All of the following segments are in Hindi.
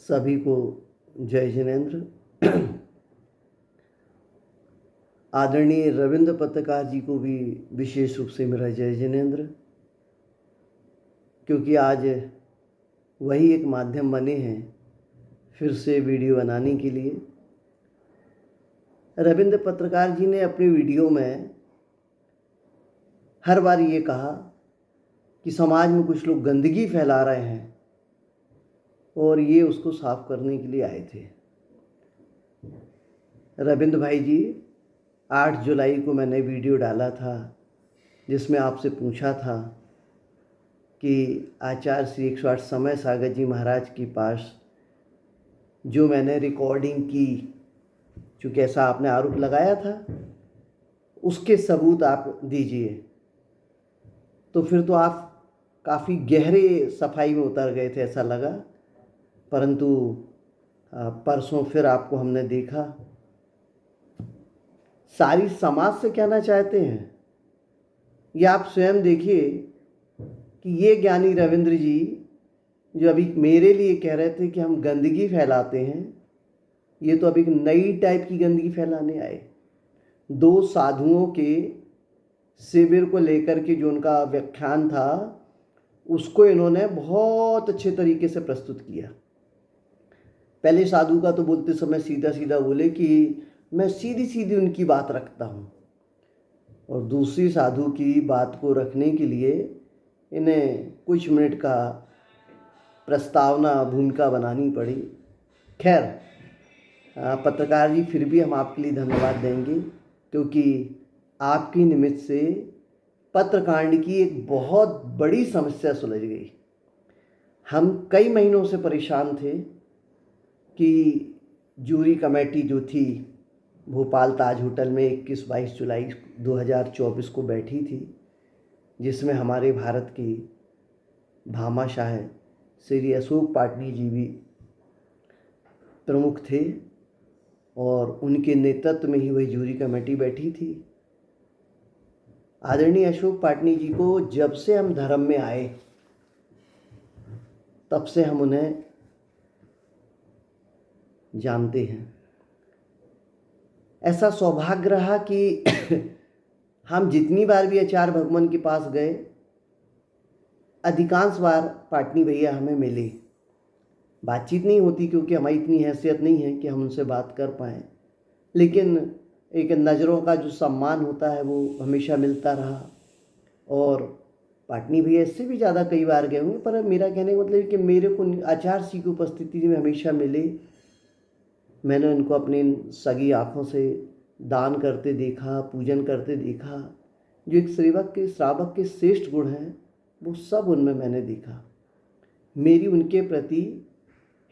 सभी को जय जिनेंद्र। आदरणीय रविंद्र पत्रकार जी को भी विशेष रूप से मेरा जय जिनेंद्र, क्योंकि आज वही एक माध्यम बने हैं फिर से वीडियो बनाने के लिए। रविंद्र पत्रकार जी ने अपनी वीडियो में हर बार ये कहा कि समाज में कुछ लोग गंदगी फैला रहे हैं और ये उसको साफ करने के लिए आए थे। रविंद्र भाई जी, 8 जुलाई को मैंने वीडियो डाला था जिसमें आपसे पूछा था कि आचार्य श्री 108 समय सागर जी महाराज के पास जो मैंने रिकॉर्डिंग की, चूँकि ऐसा आपने आरोप लगाया था, उसके सबूत आप दीजिए। तो फिर तो आप काफ़ी गहरे सफाई में उतर गए थे ऐसा लगा, परंतु परसों फिर आपको हमने देखा। सारी समाज से कहना चाहते हैं ये आप स्वयं देखिए कि ये ज्ञानी रविंद्र जी जो अभी मेरे लिए कह रहे थे कि हम गंदगी फैलाते हैं, ये तो अभी एक नई टाइप की गंदगी फैलाने आए। 2 साधुओं के शिविर को लेकर के जो उनका व्याख्यान था उसको इन्होंने बहुत अच्छे तरीके से प्रस्तुत किया। पहले साधु का तो बोलते समय सीधा सीधा बोले कि मैं सीधी सीधी उनकी बात रखता हूँ, और दूसरी साधु की बात को रखने के लिए इन्हें कुछ मिनट का प्रस्तावना भूमिका बनानी पड़ी। खैर, पत्रकार जी, फिर भी हम आपके लिए धन्यवाद देंगे, क्योंकि आपकी निमित्त से पत्रकांड की एक बहुत बड़ी समस्या सुलझ गई। हम कई महीनों से परेशान थे कि जूरी कमेटी जो थी भोपाल ताज होटल में 21-22 जुलाई 2024 को बैठी थी, जिसमें हमारे भारत की भामाशाह श्री अशोक पाटनी जी भी प्रमुख थे, और उनके नेतृत्व में ही वही जूरी कमेटी बैठी थी। आदरणीय अशोक पाटनी जी को जब से हम धर्म में आए तब से हम उन्हें जानते हैं। ऐसा सौभाग्य रहा कि हम जितनी बार भी आचार्य भगवान के पास गए, अधिकांश बार पाटनी भैया हमें मिले। बातचीत नहीं होती क्योंकि हमारी इतनी हैसियत नहीं है कि हम उनसे बात कर पाएँ, लेकिन एक नज़रों का जो सम्मान होता है वो हमेशा मिलता रहा। और पाटनी भैया इससे भी ज़्यादा कई बार गए होंगे, पर मेरा कहने का मतलब कि मेरे को आचार्य जी की उपस्थिति में हमेशा मिले। मैंने उनको अपनी सगी आँखों से दान करते देखा, पूजन करते देखा। जो एक श्रावक के श्रेष्ठ गुण हैं वो सब उनमें मैंने देखा। मेरी उनके प्रति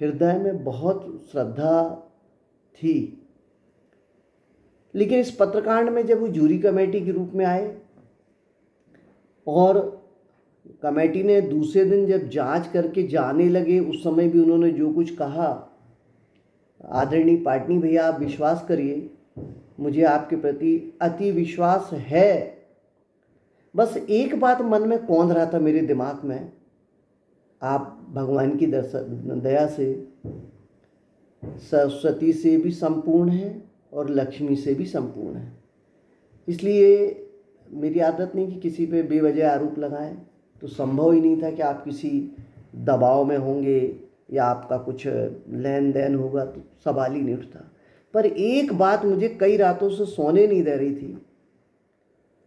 हृदय में बहुत श्रद्धा थी। लेकिन इस पत्रकांड में जब वो जूरी कमेटी के रूप में आए और कमेटी ने दूसरे दिन जब जांच करके जाने लगे, उस समय भी उन्होंने जो कुछ कहा, आदरणीय पाटनी भैया आप विश्वास करिए, मुझे आपके प्रति अति विश्वास है। बस एक बात मन में कौंध रहा था मेरे दिमाग में, आप भगवान की दया से सरस्वती से भी संपूर्ण हैं और लक्ष्मी से भी संपूर्ण हैं, इसलिए मेरी आदत नहीं कि किसी पे बेवजह आरोप लगाएं। तो संभव ही नहीं था कि आप किसी दबाव में होंगे या आपका कुछ लेन देन होगा, तो सवाल ही नहीं उठता। पर एक बात मुझे कई रातों से सोने नहीं दे रही थी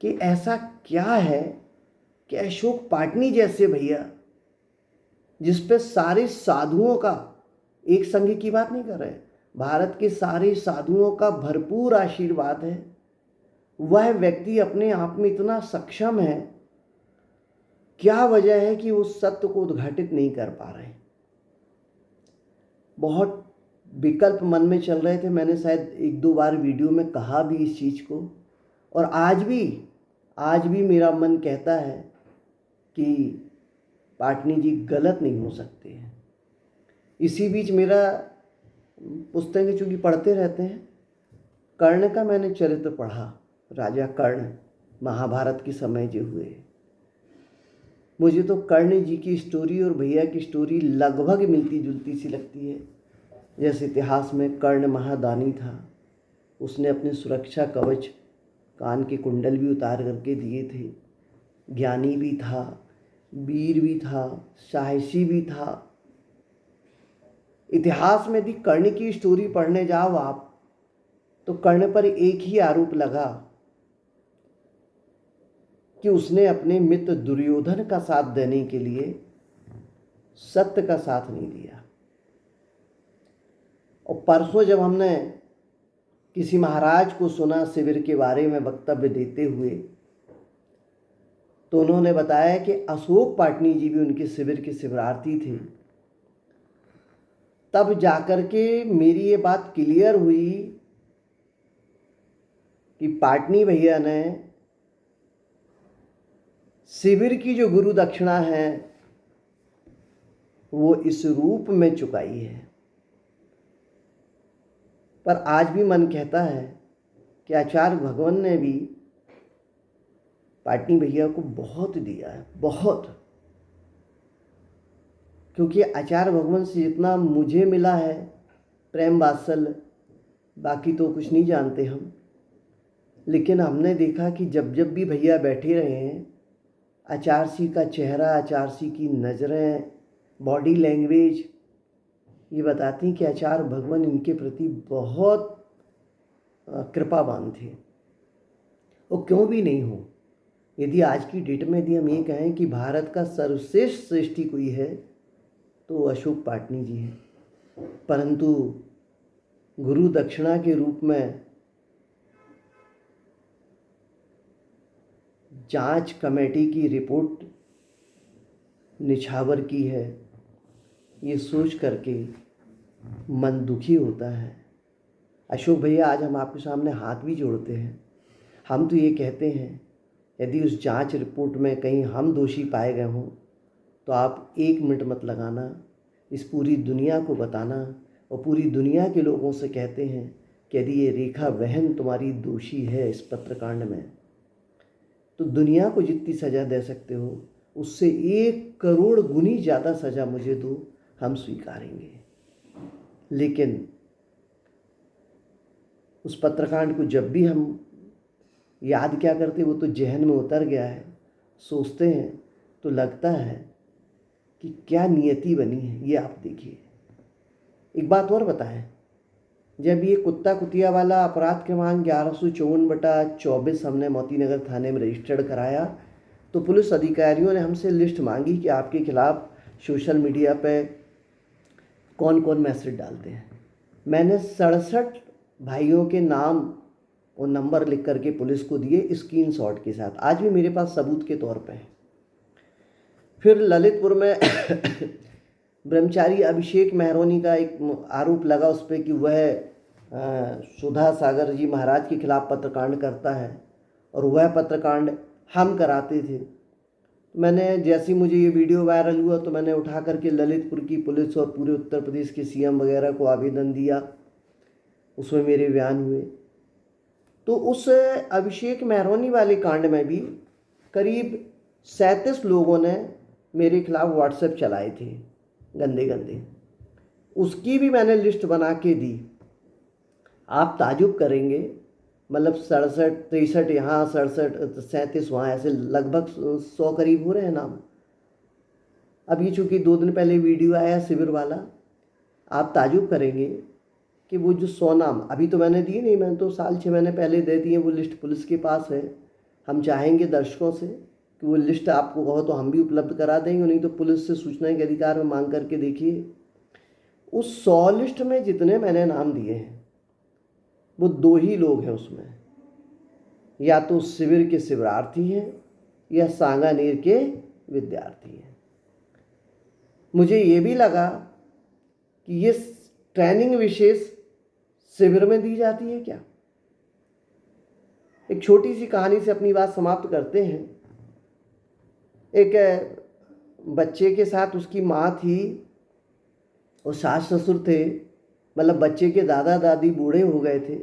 कि ऐसा क्या है कि अशोक पाटनी जैसे भैया, जिस पे सारे साधुओं का, एक संघ की बात नहीं कर रहे, भारत के सारे साधुओं का भरपूर आशीर्वाद है, वह व्यक्ति अपने आप में इतना सक्षम है, क्या वजह है कि उस सत्य को उद्घाटित नहीं कर पा रहे। बहुत विकल्प मन में चल रहे थे। मैंने शायद 1-2 बार वीडियो में कहा भी इस चीज़ को, और आज भी मेरा मन कहता है कि पाटनी जी गलत नहीं हो सकते हैं। इसी बीच मेरा पुस्तकें चूँकि पढ़ते रहते हैं, कर्ण का मैंने चरित्र पढ़ा, राजा कर्ण, महाभारत के समय जो हुए। मुझे तो कर्ण जी की स्टोरी और भैया की स्टोरी लगभग मिलती जुलती सी लगती है। जैसे इतिहास में कर्ण महादानी था, उसने अपने सुरक्षा कवच कान के कुंडल भी उतार करके दिए थे। ज्ञानी भी था, वीर भी था, साहसी भी था। इतिहास में यदि कर्ण की स्टोरी पढ़ने जाओ आप, तो कर्ण पर एक ही आरोप लगा कि उसने अपने मित्र दुर्योधन का साथ देने के लिए सत्य का साथ नहीं दिया। और परसों जब हमने किसी महाराज को सुना शिविर के बारे में वक्तव्य देते हुए, तो उन्होंने बताया कि अशोक पाटनी जी भी उनके शिविर के शिविरार्थी थे। तब जाकर के मेरी ये बात क्लियर हुई कि पाटनी भैया ने शिविर की जो गुरु दक्षिणा है वो इस रूप में चुकाई है। पर आज भी मन कहता है कि आचार्य भगवान ने भी पाटनी भैया को बहुत दिया है, बहुत। क्योंकि आचार्य भगवान से जितना मुझे मिला है प्रेम वात्सल्य, बाकी तो कुछ नहीं जानते हम, लेकिन हमने देखा कि जब जब भी भैया बैठे रहे हैं, आचार्य सी का चेहरा, आचार्य सी की नज़रें, बॉडी लैंग्वेज ये बताती हैं कि आचार्य भगवान इनके प्रति बहुत कृपावान थे। और क्यों भी नहीं हो, यदि आज की डेट में यदि हम ये कहें कि भारत का सर्वश्रेष्ठ सृष्टि कोई है तो अशोक पाटनी जी हैं। परंतु गुरु दक्षिणा के रूप में जांच कमेटी की रिपोर्ट निछावर की है, ये सोच करके मन दुखी होता है। अशोक भैया, आज हम आपके सामने हाथ भी जोड़ते हैं। हम तो ये कहते हैं यदि उस जांच रिपोर्ट में कहीं हम दोषी पाए गए हों तो आप 1 मिनट मत लगाना, इस पूरी दुनिया को बताना और पूरी दुनिया के लोगों से कहते हैं कि यदि ये रेखा बहन तुम्हारी दोषी है इस पत्रकांड में, तो दुनिया को जितनी सज़ा दे सकते हो उससे 1 करोड़ गुनी ज़्यादा सज़ा मुझे दो, हम स्वीकारेंगे। लेकिन उस पत्रकांड को जब भी हम याद क्या करते, वो तो जहन में उतर गया है। सोचते हैं तो लगता है कि क्या नियति बनी है। ये आप देखिए। एक बात और बताएं, जब ये कुत्ता कुतिया वाला अपराध क्रमांक 1154/24 हमने मोतीनगर थाने में रजिस्टर्ड कराया, तो पुलिस अधिकारियों ने हमसे लिस्ट मांगी कि आपके खिलाफ सोशल मीडिया पे कौन कौन मैसेज डालते हैं। मैंने 67 भाइयों के नाम और नंबर लिख करके पुलिस को दिए स्क्रीनशॉट के साथ, आज भी मेरे पास सबूत के तौर पे हैं। फिर ललितपुर में ब्रह्मचारी अभिषेक मेहरोनी का एक आरोप लगा उस पर कि वह सुधा सागर जी महाराज के खिलाफ पत्रकांड करता है और वह पत्रकांड हम कराते थे। मैंने जैसे मुझे ये वीडियो वायरल हुआ तो मैंने उठा करके ललितपुर की पुलिस और पूरे उत्तर प्रदेश के सीएम वगैरह को आवेदन दिया, उसमें मेरे बयान हुए। तो उस अभिषेक मेहरोनी वाले कांड में भी करीब 37 लोगों ने मेरे खिलाफ व्हाट्सएप चलाए थे गंदे गंदे, उसकी भी मैंने लिस्ट बना के दी। आप ताजुब करेंगे, मतलब 67 63 यहाँ, 67 37 वहाँ, ऐसे लगभग 100 करीब हो रहे हैं नाम। अब ये चूँकि 2 दिन पहले वीडियो आया शिविर वाला, आप ताजुब करेंगे कि वो जो 100 नाम अभी तो मैंने दिए नहीं, मैंने तो साल 6 महीने पहले दे दिए। वो लिस्ट पुलिस के पास है। हम चाहेंगे दर्शकों से कि वो लिस्ट आपको कहो तो हम भी उपलब्ध करा देंगे, नहीं तो पुलिस से सूचना के अधिकार में मांग करके देखिए। उस 100 लिस्ट में जितने मैंने नाम दिए हैं वो 2 ही लोग हैं उसमें, या तो शिविर के शिविरार्थी हैं या सांगानेर के विद्यार्थी हैं। मुझे ये भी लगा कि ये ट्रेनिंग विशेष शिविर में दी जाती है क्या। एक छोटी सी कहानी से अपनी बात समाप्त करते हैं। एक बच्चे के साथ उसकी माँ थी और सास ससुर थे, मतलब बच्चे के दादा दादी बूढ़े हो गए थे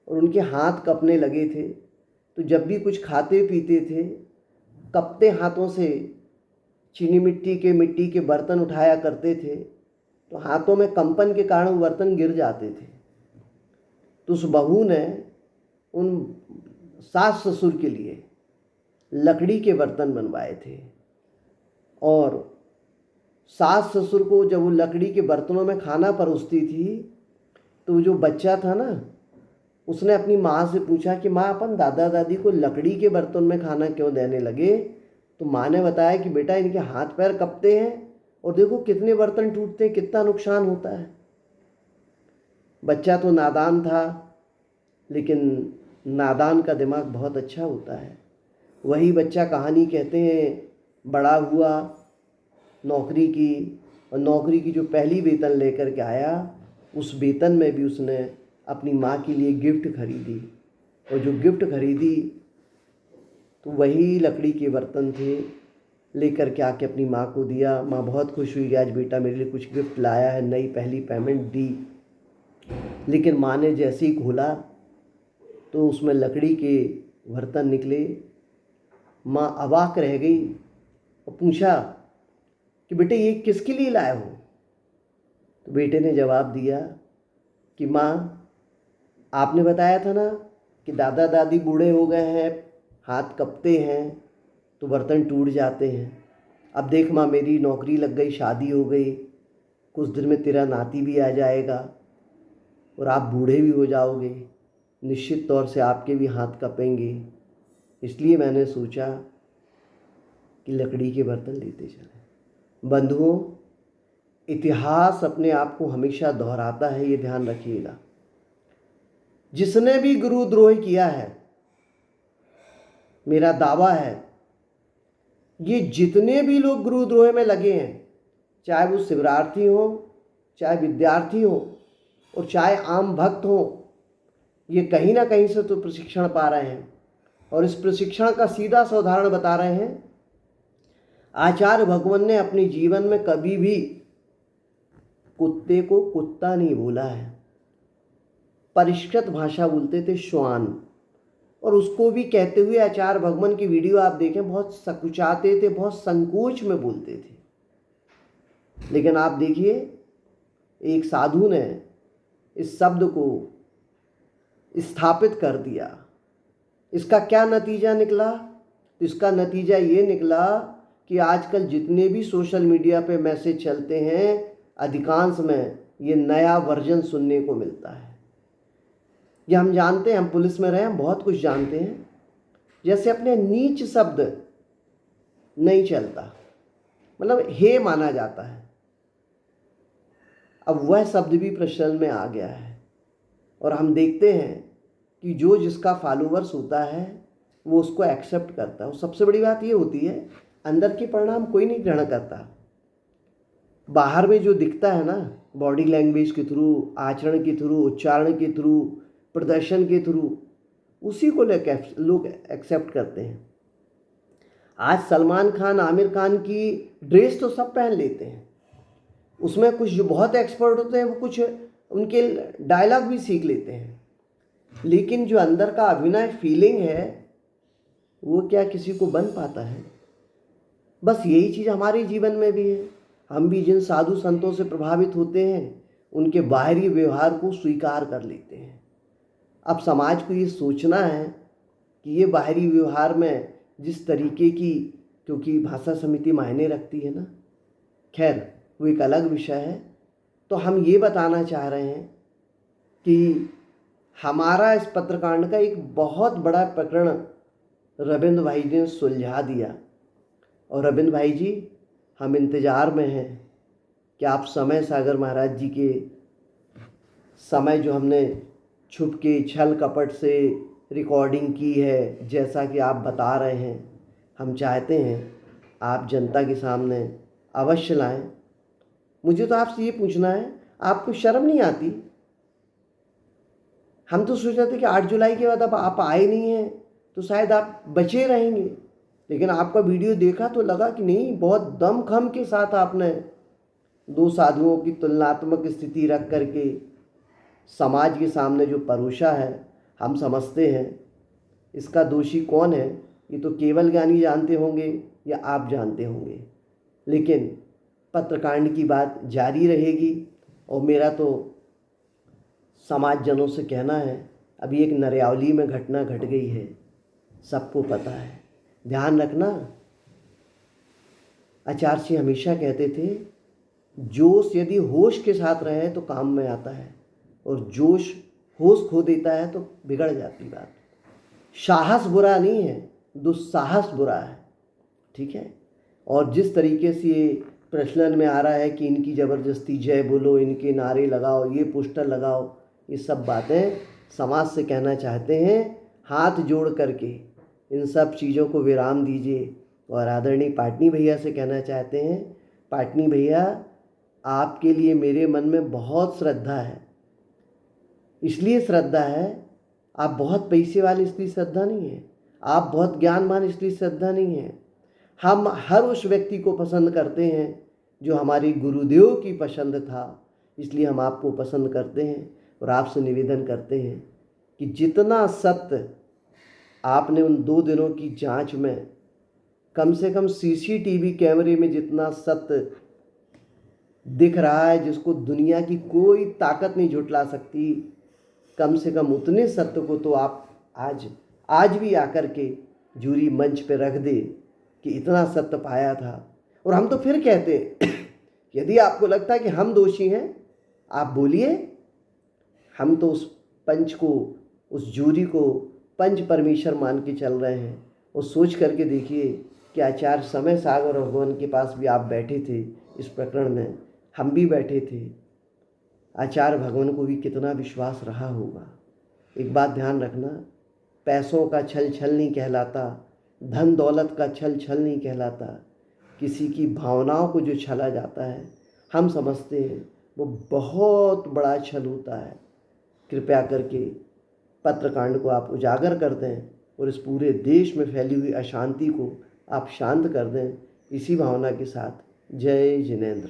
और उनके हाथ कँपने लगे थे। तो जब भी कुछ खाते पीते थे, कँपते हाथों से चीनी मिट्टी के बर्तन उठाया करते थे तो हाथों में कंपन के कारण बर्तन गिर जाते थे। तो उस बहू ने उन सास ससुर के लिए लकड़ी के बर्तन बनवाए थे और सास ससुर को जब वो लकड़ी के बर्तनों में खाना परोसती थी तो जो बच्चा था ना, उसने अपनी माँ से पूछा कि माँ, अपन दादा दादी को लकड़ी के बर्तन में खाना क्यों देने लगे? तो माँ ने बताया कि बेटा, इनके हाथ पैर कपते हैं और देखो कितने बर्तन टूटते हैं, कितना नुकसान होता है। बच्चा तो नादान था, लेकिन नादान का दिमाग बहुत अच्छा होता है। वही बच्चा, कहानी कहते हैं, बड़ा हुआ, नौकरी की, और नौकरी की जो पहली वेतन लेकर के आया, उस वेतन में भी उसने अपनी माँ के लिए गिफ्ट खरीदी। और जो गिफ्ट खरीदी तो वही लकड़ी के बर्तन थे, लेकर के आके अपनी माँ को दिया। माँ बहुत खुश हुई कि आज बेटा मेरे लिए कुछ गिफ्ट लाया है, नई पहली पेमेंट दी। लेकिन माँ ने जैसे ही खोला तो उसमें लकड़ी के बर्तन निकले। माँ अवाक रह गई और पूछा कि बेटे ये किसके लिए लाए हो? तो बेटे ने जवाब दिया कि माँ, आपने बताया था ना कि दादा दादी बूढ़े हो गए हैं, हाथ कपते हैं तो बर्तन टूट जाते हैं। अब देख माँ, मेरी नौकरी लग गई, शादी हो गई, कुछ दिन में तेरा नाती भी आ जाएगा और आप बूढ़े भी हो जाओगे, निश्चित तौर से आपके भी हाथ कपेंगे। इसलिए मैंने सोचा कि लकड़ी के बर्तन लेते चलें। बंधुओं, इतिहास अपने आप को हमेशा दोहराता है, ये ध्यान रखिएगा। जिसने भी गुरुद्रोह किया है, मेरा दावा है, ये जितने भी लोग गुरुद्रोह में लगे हैं, चाहे वो शिवरार्थी हो, चाहे विद्यार्थी हो और चाहे आम भक्त हो, ये कहीं ना कहीं से तो प्रशिक्षण पा रहे हैं। और इस प्रशिक्षण का सीधा सा उदाहरण बता रहे हैं। आचार्य भगवान ने अपने जीवन में कभी भी कुत्ते को कुत्ता नहीं बोला है। परिष्कृत भाषा बोलते थे, श्वान। और उसको भी कहते हुए आचार्य भगवान की वीडियो आप देखें, बहुत सकुचाते थे, बहुत संकोच में बोलते थे। लेकिन आप देखिए, एक साधु ने इस शब्द को स्थापित कर दिया। इसका क्या नतीजा निकला? तो इसका नतीजा ये निकला कि आजकल जितने भी सोशल मीडिया पे मैसेज चलते हैं, अधिकांश में ये नया वर्जन सुनने को मिलता है। ये हम जानते हैं, हम पुलिस में रहे, हम बहुत कुछ जानते हैं। जैसे अपने नीच शब्द नहीं चलता, मतलब हे माना जाता है। अब वह शब्द भी प्रचलन में आ गया है और हम देखते हैं कि जो जिसका फॉलोअर्स होता है वो उसको एक्सेप्ट करता है। और सबसे बड़ी बात ये होती है, अंदर के परिणाम कोई नहीं ग्रहण करता। बाहर में जो दिखता है ना, बॉडी लैंग्वेज के थ्रू, आचरण के थ्रू, उच्चारण के थ्रू, प्रदर्शन के थ्रू, उसी को लोग एक्सेप्ट करते हैं। आज सलमान खान, आमिर खान की ड्रेस तो सब पहन लेते हैं, उसमें कुछ जो बहुत एक्सपर्ट होते हैं वो कुछ उनके डायलॉग भी सीख लेते हैं, लेकिन जो अंदर का अभिनय फीलिंग है वो क्या किसी को बन पाता है? बस यही चीज़ हमारे जीवन में भी है। हम भी जिन साधु संतों से प्रभावित होते हैं उनके बाहरी व्यवहार को स्वीकार कर लेते हैं। अब समाज को ये सोचना है कि ये बाहरी व्यवहार में जिस तरीके की, क्योंकि भाषा समिति मायने रखती है ना, खैर वो एक अलग विषय है। तो हम ये बताना चाह रहे हैं कि हमारा इस पत्रकांड का एक बहुत बड़ा प्रकरण रविंद्र भाई ने सुलझा दिया। और रविंद्र भाई जी, हम इंतज़ार में हैं कि आप समय सागर महाराज जी के समय जो हमने छुप के छल कपट से रिकॉर्डिंग की है, जैसा कि आप बता रहे हैं, हम चाहते हैं आप जनता के सामने अवश्य लाएं। मुझे तो आपसे ये पूछना है, आपको शर्म नहीं आती? हम तो सोच रहे थे कि 8 जुलाई के बाद अब आप आए नहीं हैं तो शायद आप बचे रहेंगे, लेकिन आपका वीडियो देखा तो लगा कि नहीं, बहुत दमखम के साथ आपने दो साधुओं की तुलनात्मक स्थिति रख करके समाज के सामने जो परोसा है। हम समझते हैं इसका दोषी कौन है, ये तो केवल ज्ञानी जानते होंगे या आप जानते होंगे। लेकिन पत्रकांड की बात जारी रहेगी। और मेरा तो समाजजनों से कहना है, अभी एक नरयावली में घटना घट गई है, सबको पता है, ध्यान रखना। आचार्य जी हमेशा कहते थे, जोश यदि होश के साथ रहे तो काम में आता है, और जोश होश खो देता है तो बिगड़ जाती बात। साहस बुरा नहीं है, दुस्साहस बुरा है, ठीक है। और जिस तरीके से ये प्रचलन में आ रहा है कि इनकी ज़बरदस्ती जय बोलो, इनके नारे लगाओ, ये पोस्टर लगाओ, ये सब बातें समाज से कहना चाहते हैं, हाथ जोड़ करके इन सब चीज़ों को विराम दीजिए। और आदरणीय पाटनी भैया से कहना चाहते हैं, पाटनी भैया आपके लिए मेरे मन में बहुत श्रद्धा है। इसलिए श्रद्धा है, आप बहुत पैसे वाले इसलिए श्रद्धा नहीं है, आप बहुत ज्ञानवान इसलिए श्रद्धा नहीं है। हम हर उस व्यक्ति को पसंद करते हैं जो हमारे गुरुदेव की पसंद था, इसलिए हम आपको पसंद करते हैं। और आपसे निवेदन करते हैं कि जितना सत्य आपने उन 2 दिनों की जांच में, कम से कम सीसीटीवी कैमरे में जितना सत्य दिख रहा है, जिसको दुनिया की कोई ताकत नहीं झुठला सकती, कम से कम उतने सत्य को तो आप आज भी आकर के जूरी मंच पे रख दे कि इतना सत्य पाया था। और हम तो फिर कहते हैं, यदि आपको लगता है कि हम दोषी हैं, आप बोलिए। हम तो उस पंच को, उस जूरी को पंच परमेश्वर मान के चल रहे हैं। और सोच करके देखिए कि आचार्य समय सागर और भगवान के पास भी आप बैठे थे, इस प्रकरण में हम भी बैठे थे। आचार्य भगवान को भी कितना विश्वास रहा होगा। एक बात ध्यान रखना, पैसों का छल छल नहीं कहलाता, धन दौलत का छल छल नहीं कहलाता। किसी की भावनाओं को जो छला जाता है, हम समझते हैं वो बहुत बड़ा छल होता है। कृपया करके पत्रकांड को आप उजागर कर दें और इस पूरे देश में फैली हुई अशांति को आप शांत कर दें। इसी भावना के साथ जय जिनेंद्र।